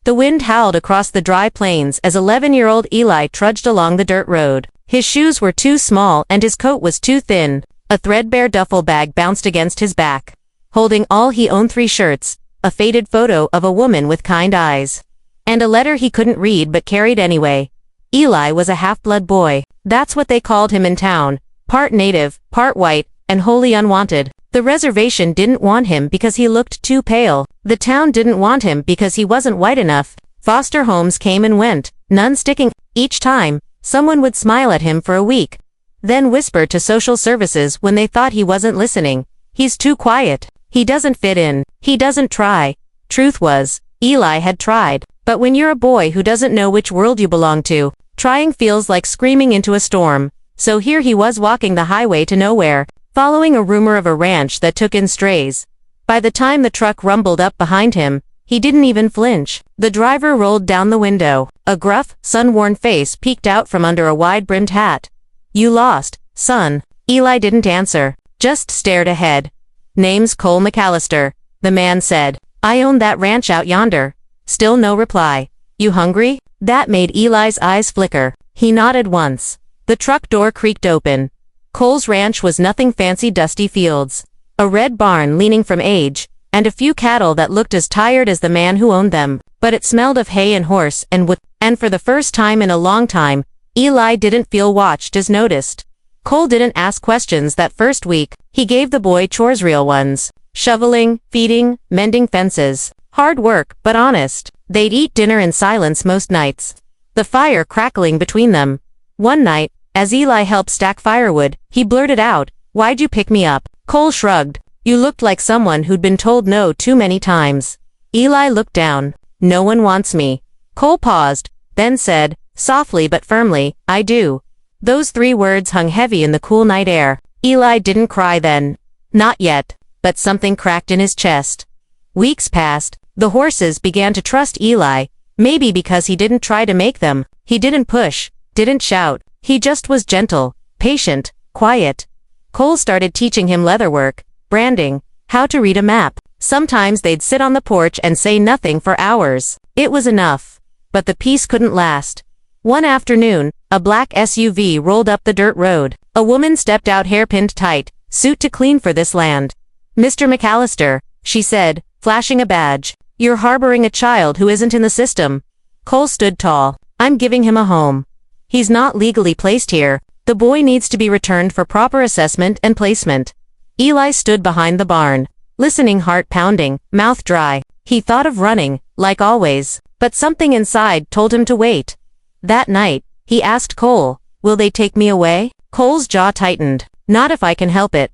The wind howled across the dry plains as 11-year-old Eli trudged along the dirt road. His shoes were too small and his coat was too thin. A threadbare duffel bag bounced against his back. Holding all he owned: 3 shirts, a faded photo of a woman with kind eyes, and a letter he couldn't read but carried anyway. Eli was a half-blood boy. That's what they called him in town. Part native, part white, and wholly unwanted. The reservation didn't want him because he looked too pale. The town didn't want him because he wasn't white enough. Foster homes came and went, none sticking. Each time, someone would smile at him for a week, then whisper to social services when they thought he wasn't listening. He's too quiet. He doesn't fit in. He doesn't try. Truth was, Eli had tried. But when you're a boy who doesn't know which world you belong to, trying feels like screaming into a storm. So here he was walking the highway to nowhere, following a rumor of a ranch that took in strays. By the time the truck rumbled up behind him, he didn't even flinch. The driver rolled down the window. A gruff, sun-worn face peeked out from under a wide-brimmed hat. "You lost, son." Eli didn't answer, just stared ahead. "Name's Cole McAllister," the man said. "I own that ranch out yonder." Still no reply. "You hungry?" That made Eli's eyes flicker. He nodded once. The truck door creaked open. Cole's ranch was nothing fancy: dusty fields, a red barn leaning from age, and a few cattle that looked as tired as the man who owned them. But it smelled of hay and horse and wood, and for the first time in a long time, Eli didn't feel watched as noticed. Cole didn't ask questions that first week. He gave the boy chores, real ones: shoveling, feeding, mending fences. Hard work, but honest. They'd eat dinner in silence most nights, the fire crackling between them. One night, as Eli helped stack firewood, he blurted out, "Why'd you pick me up?" Cole shrugged. "You looked like someone who'd been told no too many times." Eli looked down. "No one wants me." Cole paused, then said, softly but firmly, "I do." Those 3 words hung heavy in the cool night air. Eli didn't cry then. Not yet. But something cracked in his chest. Weeks passed. The horses began to trust Eli, maybe because he didn't try to make them. He didn't push, didn't shout. He just was gentle, patient, quiet. Cole started teaching him leatherwork, branding, how to read a map. Sometimes they'd sit on the porch and say nothing for hours. It was enough. But the peace couldn't last. One afternoon, a black SUV rolled up the dirt road. A woman stepped out, hairpinned tight, suit to clean for this land. "Mr. McAllister," she said, flashing a badge. "You're harboring a child who isn't in the system." Cole stood tall. "I'm giving him a home. He's not legally placed here. The boy needs to be returned for proper assessment and placement." Eli stood behind the barn, listening, heart pounding, mouth dry. He thought of running, like always, but something inside told him to wait. That night, he asked Cole, "Will they take me away?" Cole's jaw tightened. "Not if I can help it."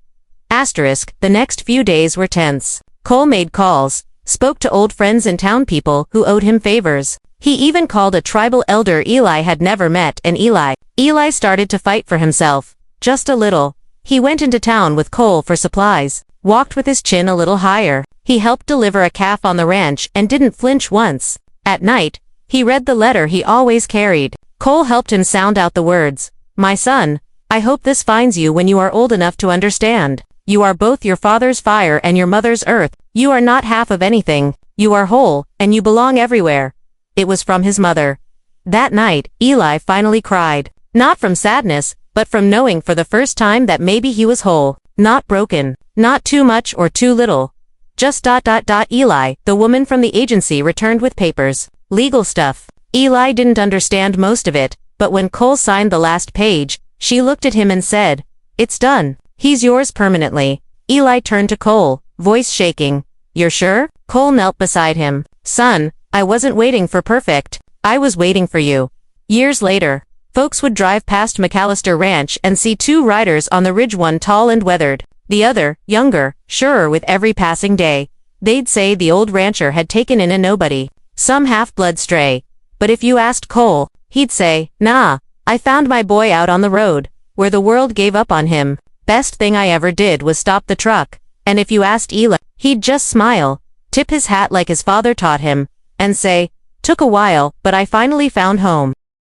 The next few days were tense. Cole made calls, spoke to old friends and town people who owed him favors. He even called a tribal elder Eli had never met, and Eli started to fight for himself, just a little. He went into town with Cole for supplies, walked with his chin a little higher. He helped deliver a calf on the ranch and didn't flinch once. At night, he read the letter he always carried. Cole helped him sound out the words. "My son, I hope this finds you when you are old enough to understand. You are both your father's fire and your mother's earth. You are not half of anything. You are whole, and you belong everywhere." It was from his mother. That night, Eli finally cried. Not from sadness, but from knowing for the first time that maybe he was whole. Not broken. Not too much or too little. Just ... Eli, the woman from the agency, returned with papers. Legal stuff. Eli didn't understand most of it, but when Cole signed the last page, she looked at him and said, "It's done. He's yours permanently." Eli turned to Cole, voice shaking. "You're sure?" Cole knelt beside him. "Son, I wasn't waiting for perfect. I was waiting for you." Years later, folks would drive past McAllister Ranch and see 2 riders on the ridge, one tall and weathered, the other, younger, surer with every passing day. They'd say the old rancher had taken in a nobody, some half-blood stray. But if you asked Cole, he'd say, "Nah, I found my boy out on the road, where the world gave up on him. Best thing I ever did was stop the truck." And if you asked Eli, he'd just smile, tip his hat like his father taught him, and say, "Took a while, but I finally found home."